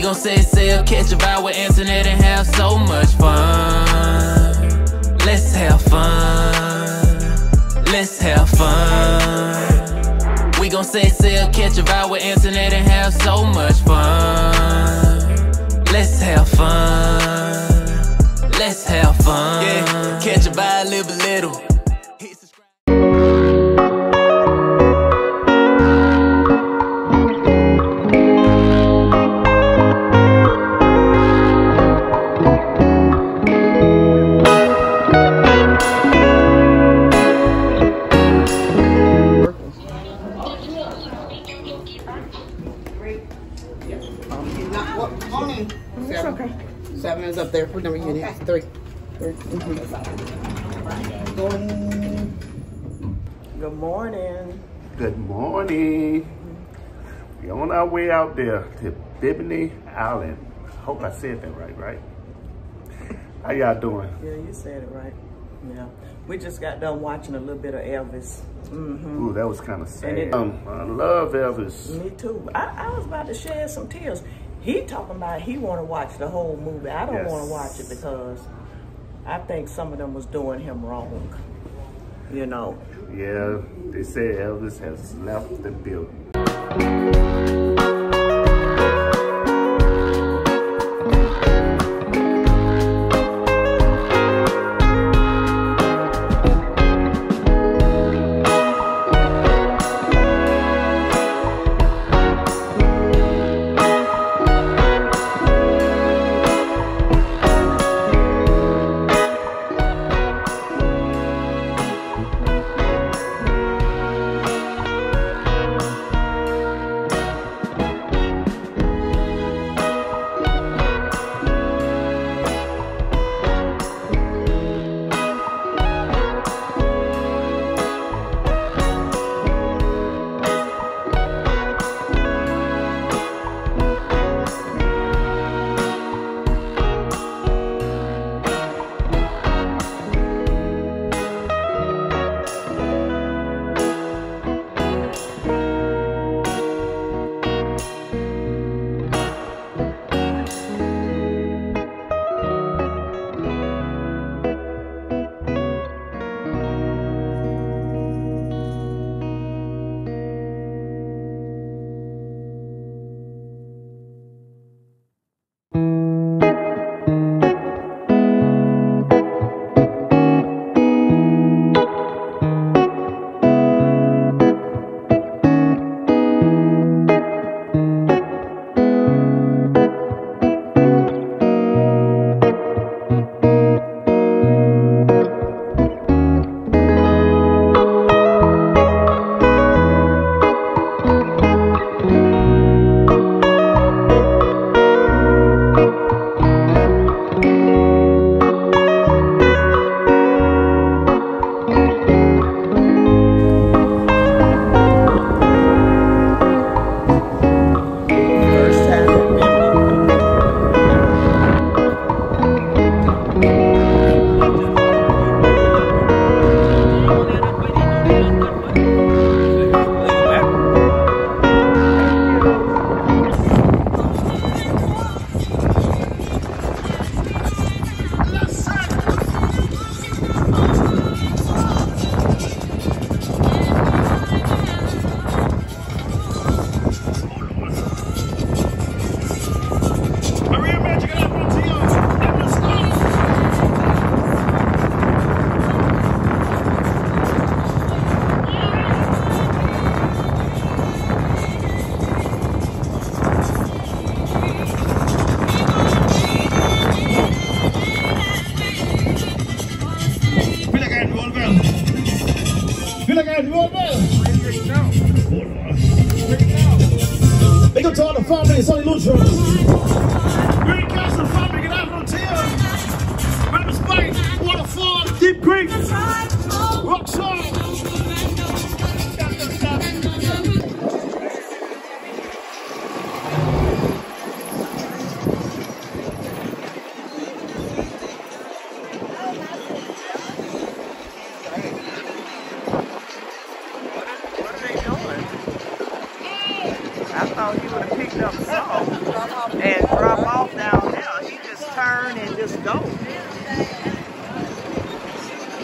gon' set sail, catch a vibe with internet and have so much fun. Let's have fun. Let's have fun. We gon' set sail, catch a vibe with internet and have so much fun. Let's have fun. Let's have fun. Yeah, catch a vibe, live a little. Seven is up there. What number you need? Three. Good morning. Good morning. We're on our way out there to Bimini Island. Hope I said that right? How y'all doing? Yeah, you said it right. Yeah. We just got done watching a little bit of Elvis. Ooh, that was kind of sad. I love Elvis. Me too. I was about to shed some tears. He talking about he want to watch the whole movie. I don't want to watch it because I think some of them was doing him wrong. You know. Yeah, they say Elvis has left the building. They go to all the family, it's only little drums. Green Castle family, get out from Tia. Rapid Spike, Waterfall, Deep Creek, Rock Song. I thought he would have picked up a song. and drop off down there. He just turn and just go.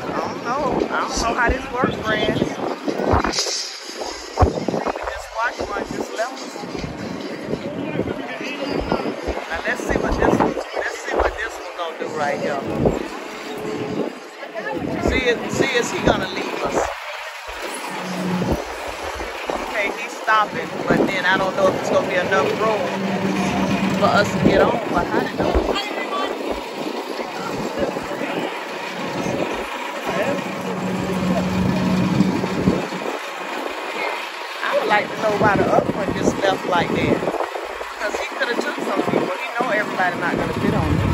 I don't know how this works, friends. Just watch one just left. Now let's see what this one gonna do right here. See is he gonna leave us? Okay, he's stopping, but then I don't know if it's gonna be enough room for us to get on. But how did know? I would like to know why the other one just left like that. Because he could have took some people. He know everybody not gonna fit on him.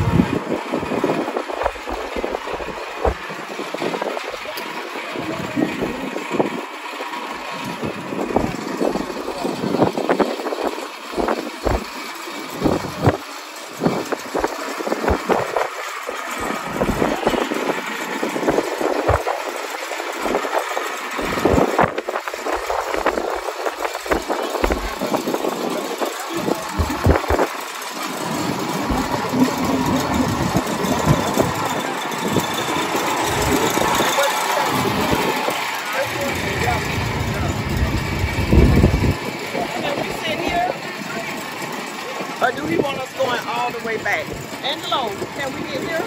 Or do he want us going all the way back? Angelo, can we get here?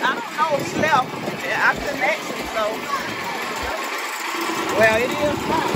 I don't know, it's left. I couldn't actually, so. Well, it is fine.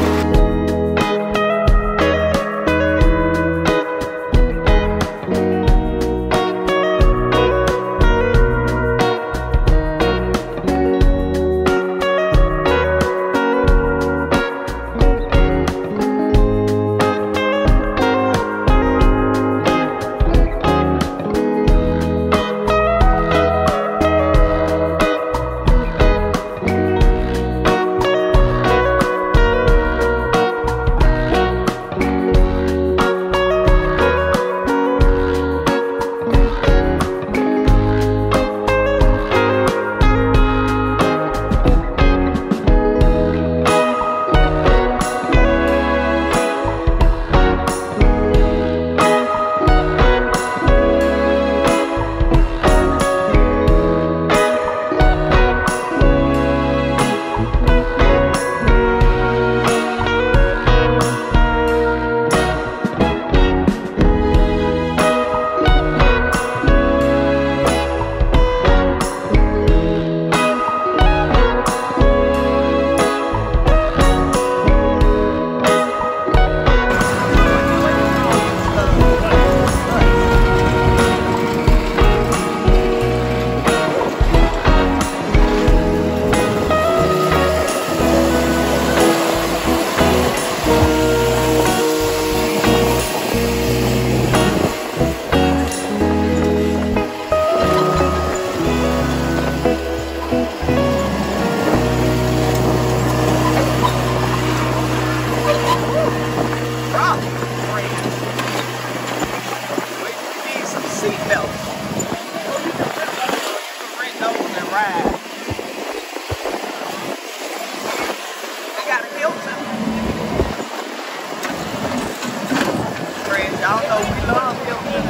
Y'all know we love Hilton.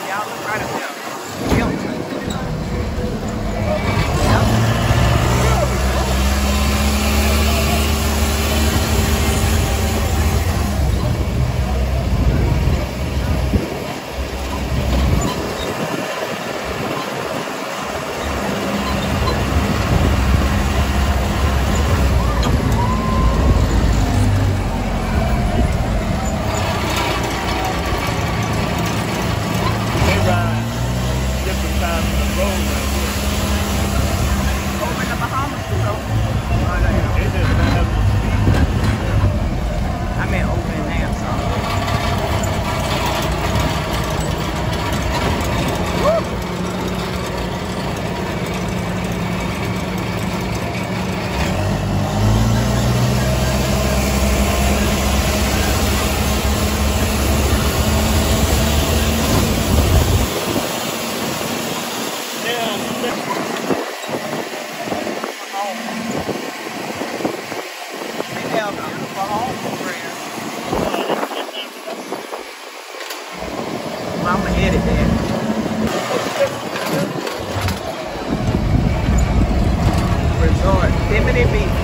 Y'all look right up there. Hilton. for home for prayer. Well, I'm gonna edit that. Resort, Bimini Beach.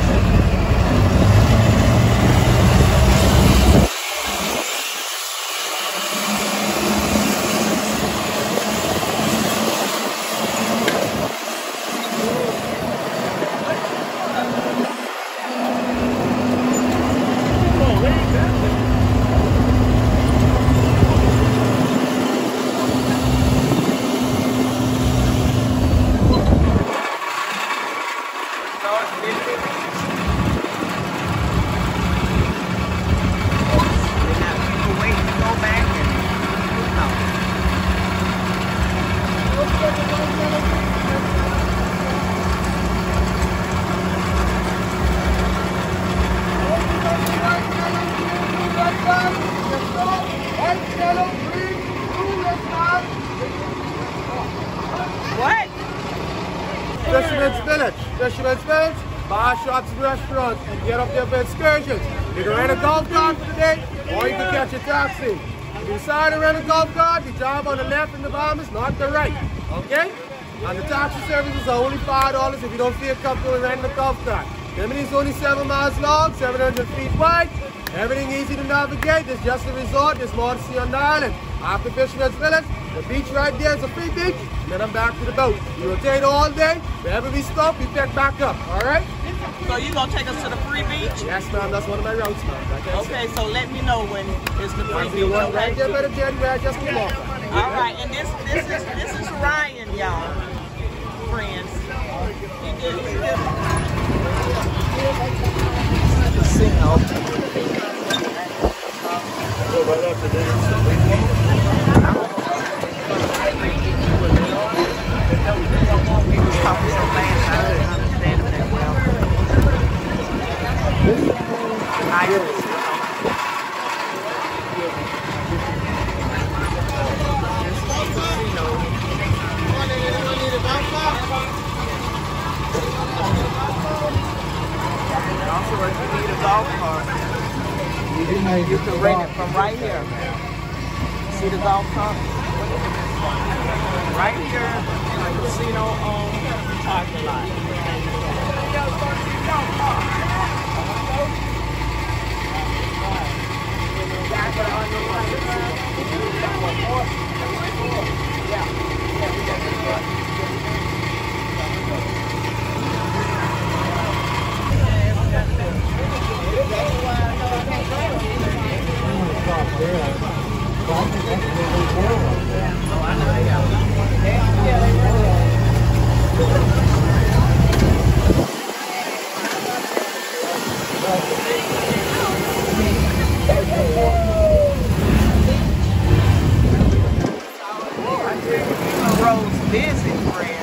Fisherman's Village, bar shops and restaurants, and get up there for excursions. You can rent a golf cart for the day, or you can catch a taxi. If you decide to rent a golf cart, you drive on the left in the Bahamas, not the right, okay? And the taxi services are only $5 if you don't feel comfortable renting a golf cart. Bimini is only 7 miles long, 700 feet wide. Everything easy to navigate. It's just a resort. There's more to see on the island. After Fisherman's Village, the beach right there is a free beach, and then I'm back to the boat. We rotate all day. Wherever we stop, we pick back up, all right? So you're going to take us to the free beach? Yes, ma'am. That's one of my routes, ma'am. Okay, so let me know when it's the free beach, okay? Okay? Right there by the jet where I just came off. All right, and this is Ryan, y'all, friends. Talking so fast, I couldn't understand him that well. Also, if you need a golf cart, you can rent it from right here. See the golf cart? Right here, casino on parking lot. Busy, friend.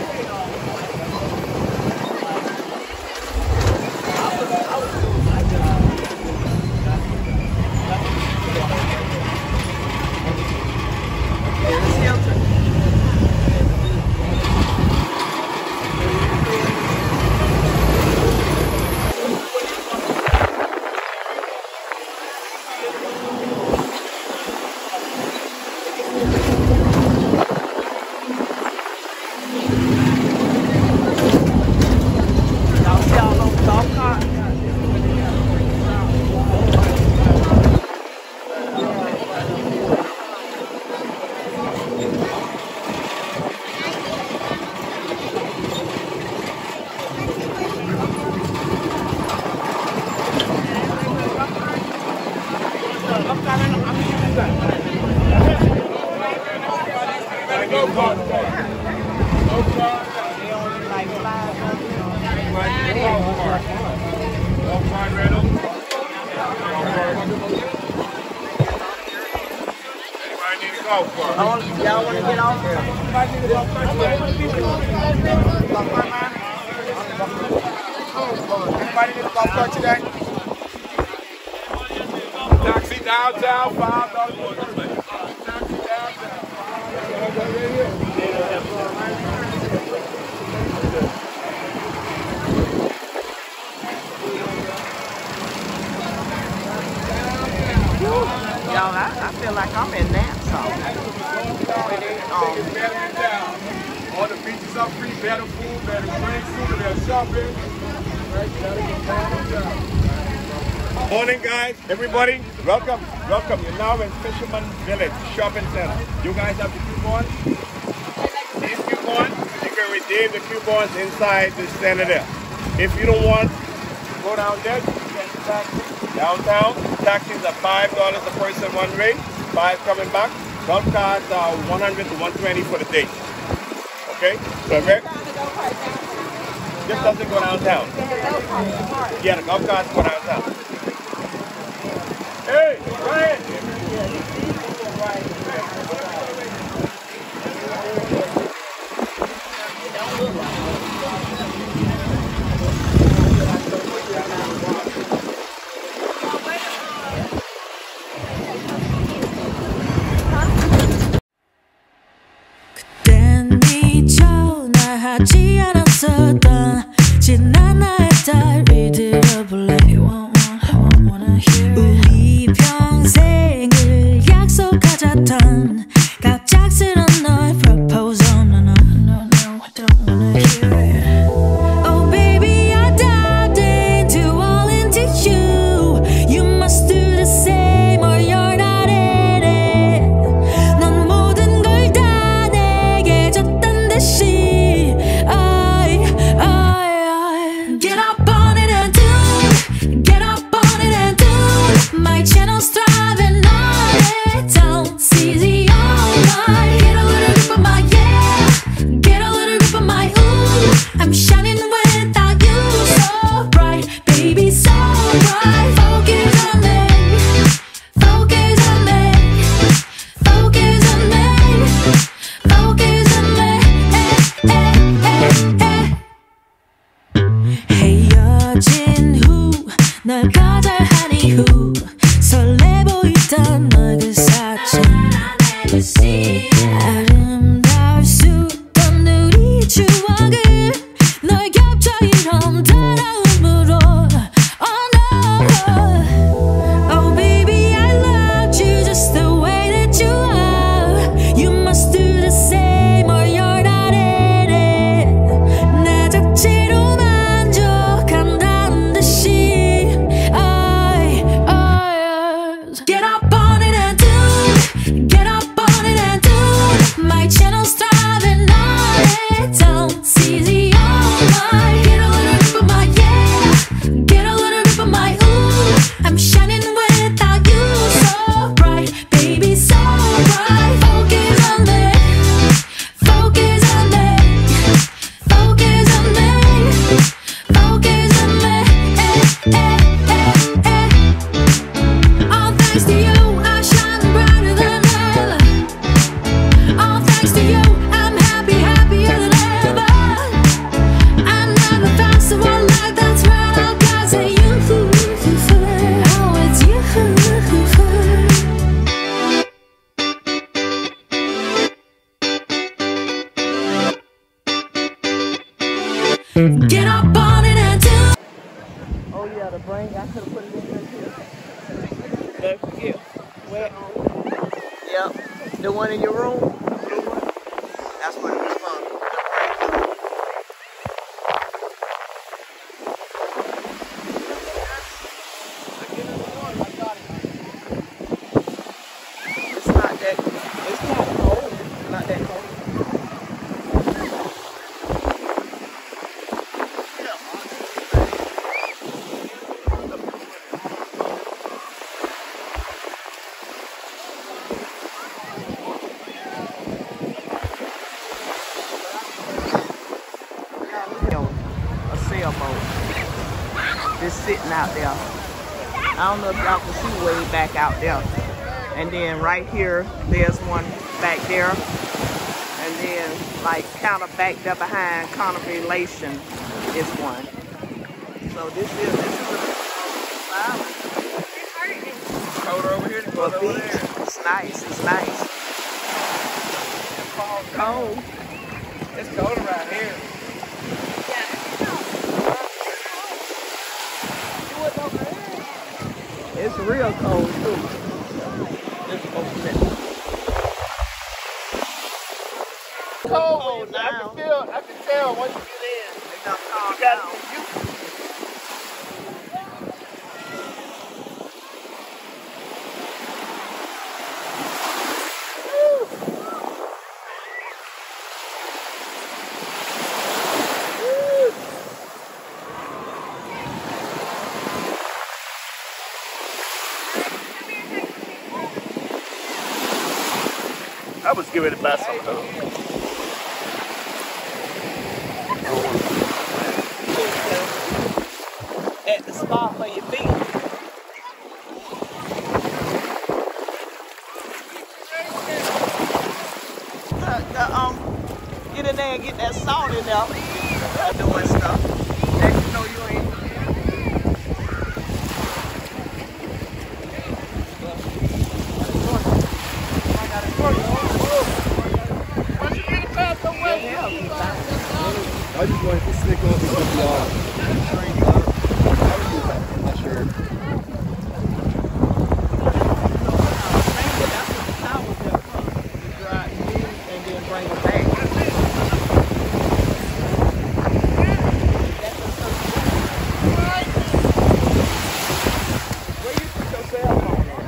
Y'all want to get off? Anybody need a golf cart today? Taxi downtown, $5. Taxi downtown. Y'all, I feel like I'm in Nassau. All the beaches are free, better food, better drinks, better shopping. Morning, guys, everybody. Welcome. You're now in Fisherman Village Shopping Center. You guys have the coupons. These coupons, you can redeem the coupons inside the center there. If you don't want, go down there. You can get the taxi. Downtown, taxis are $5 a person one way, 5 coming back. Golf carts are 100 to 120 for the day. Okay? So this doesn't go downtown. Yeah, the golf carts go downtown. Hey, Ryan! 하지 않았었던 지난 나의 딸이 들어볼래 우리 평생을 약속하자던 갑작스런 너의 proposal no, no, no, no, I don't wanna hear it Oh baby I dived into all into you You must do the same or you're not in it 넌 모든 걸 다 내게 줬단 듯이 Get up on it and do Get up on it and do My channel's thriving on it Don't seize the all night Get a little grip of my yeah Get a little grip of my ooh I'm shining without you So bright, baby, so bright Focus on me Focus on me Focus on me Focus on me 헤어진 후 널 거절한 이후 설레 보이던 너의 그 사진 아름다울 수 없던 우리 추억을 널 겹쳐 이런 따라움으로 Oh no Oh baby I loved you just the way that you are You must do the same or you're not in it 나 자체로 만족한다는 듯이 Get up on it and do Get up on it and do My channel's thriving on it Don't seize the all night Get a little grip of my yeah Get a little grip of my ooh I'm shining without you So bright, baby, so bright Focus on me Focus on me Focus on me Focus on me All thanks to you, I shine brighter than ever All thanks to you, I'm happy, happier than ever I never found someone like that's right out cause of you Oh, it's you Get up on it and do Oh yeah, the brain, I could have put it in here. There you go. Where? Yep. The one in your room? That's what it was from. It's not that, it's not cold. Not that cold. A sailboat just sitting out there. I don't know if y'all can see way back out there. And then right here, there's one back there. And then like kind of back there behind Conservation is one. So this is a island. It's colder over here than Well, over there. it's nice, it's nice. It's Cold. It's cold around here. It's real cold too. This is supposed to be Cold now. I can tell once you get in. They got calm You gotta down. get used to it. I was getting ready to buy some of those. At the spot for your feet. Get in there and get that salt in there. Doing stuff. Let you know you ain't. I just wanted to sneak off and put the not sure. And then bring it back. Where you put your cell phone at?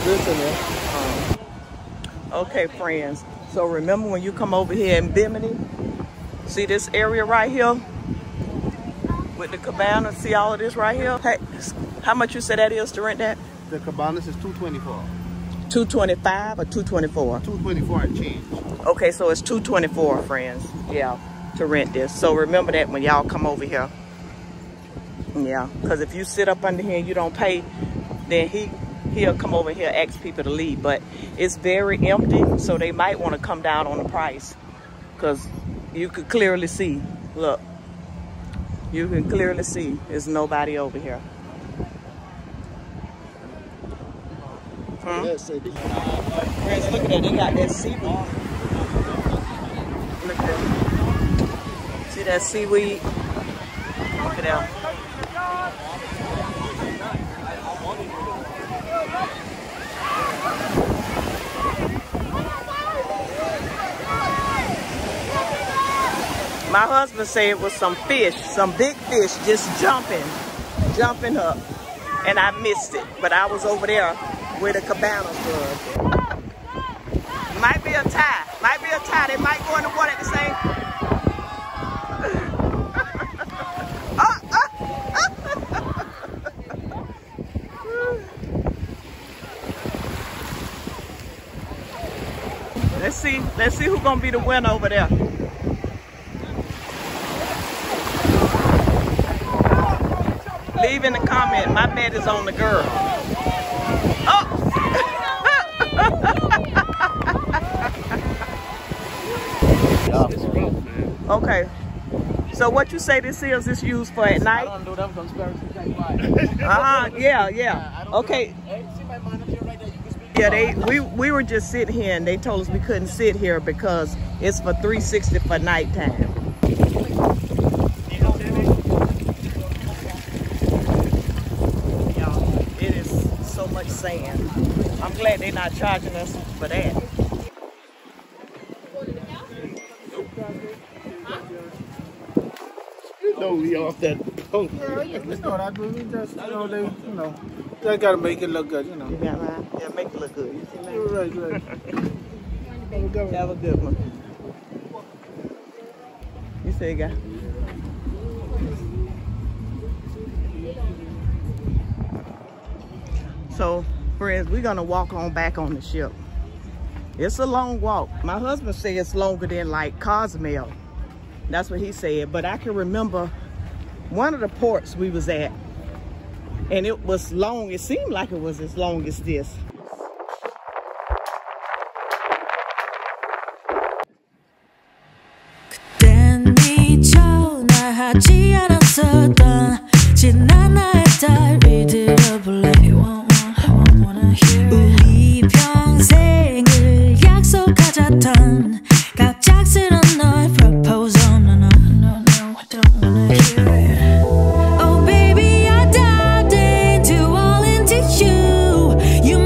This in there. Okay, friends. So remember when you come over here in Bimini, see this area right here with the cabana? See all of this right here? Hey, how much you say that is to rent that? The cabanas is $224. 225 or 224? $224 and change. Okay, so it's 224, friends. Yeah, to rent this. So remember that when y'all come over here. Yeah, because if you sit up under here and you don't pay, then he'll come over here, ask people to leave. But it's very empty, so they might want to come down on the price, because you could clearly see. Look, you can clearly see there's nobody over here. Yes, it is. Friends, look at that. They got that seaweed. Look at that. See that seaweed? Look at that. My husband said it was some fish, some big fish just jumping up. And I missed it, but I was over there where the cabanas was. Might be a tie. Might be a tie. They might go in the water at the same. Let's see who's gonna be the winner over there. Leave in the comment. My bet is on the girl. Oh! Okay. So what you say this is? This used for at night? I don't do them conspiracy things. Yeah. Okay. See my manager right there, you can speak. Yeah, we were just sitting here and they told us we couldn't sit here because it's for $360 for nighttime. It is so much sand. I'm glad they're not charging us for that. No, we off that punk. Yeah, it's not that good. We just, they gotta make it look good, You got mine? Yeah, make it look good. You see mine? Right. Have a good one. You say, guy. So, friends, we're gonna walk on back on the ship. It's a long walk. My husband said it's longer than like Cozumel. That's what he said. But I can remember one of the ports we was at, and it was long. It seemed like it was as long as this. 하지 않았었던 지난 나의 딸이 들어볼래 우리 평생을 약속하자던 갑작스런 너의 proposal no, I don't wanna hear it Oh baby I dived into all into you You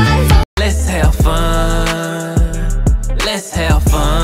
life. Let's have fun. Let's have fun.